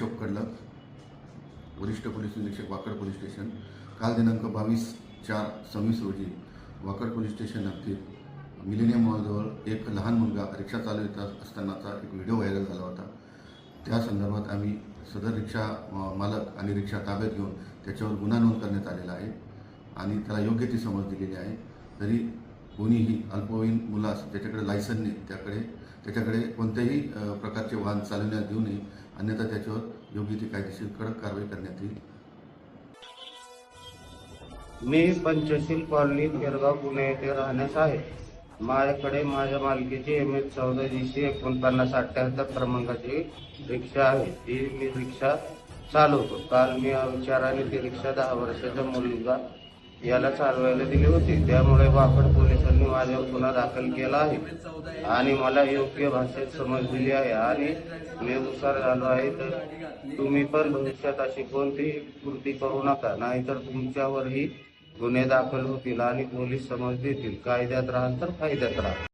अशोक कडलक, वरिष्ठ पोलीस निरीक्षक Wakad police station. काल दिनांक 22/4/26 रोजी वाकड पोलीस स्टेशन हद्दीत मिलेनियम मॉलजवळ एक लहान मुलगा रिक्षा चालवित असतानाचा एक व्हिडिओ व्हायरल झाला होता। त्या संदर्भात आम्ही सदर रिक्षा मालक आणि रिक्षा ताब्यात घेऊन त्याच्यावर गुन्हा नोंद करण्यात आलेला आहे आणि त्याला योग्य ती समज दिलेली आहे। तरी कोणीही अल्पवयीन मुलास त्याच्याकडे लायसन नाही, त्याच्याकडे कोणत्याही प्रकारचे वाहन चालवण्यास देऊ नये, अन्यथा त्याच्यावर योग्य ती कायदेशीर कडक कारवाई करण्यात येईल। मी पंचशील कॉलनी केरगाव पुणे येथे राहण्यास आहे। माझ्याकडे माझ्या मालकीची MS 14DC4978 क्रमांकाची रिक्षा आहे। ती मी रिक्षा चालवतो। काल मी विचाराने ती रिक्षा 10 वर्षाचा मुलगा याला चालवायला दिली होती, त्यामुळे वाकड पोलिसांनी माझ्यावर गुन्हा दाखल केला आहे आणि मला योग्य भाषेत समज दिली आहे आणि मी हुशार झालो आहे। तर तुम्ही पण भविष्यात अशी कोणतीही कृती करू नका, नाहीतर तुमच्यावरही गुन्हे दाखल होतील आणि पोलीस समज देतील। कायद्यात राहाल तर फायद्यात राहा।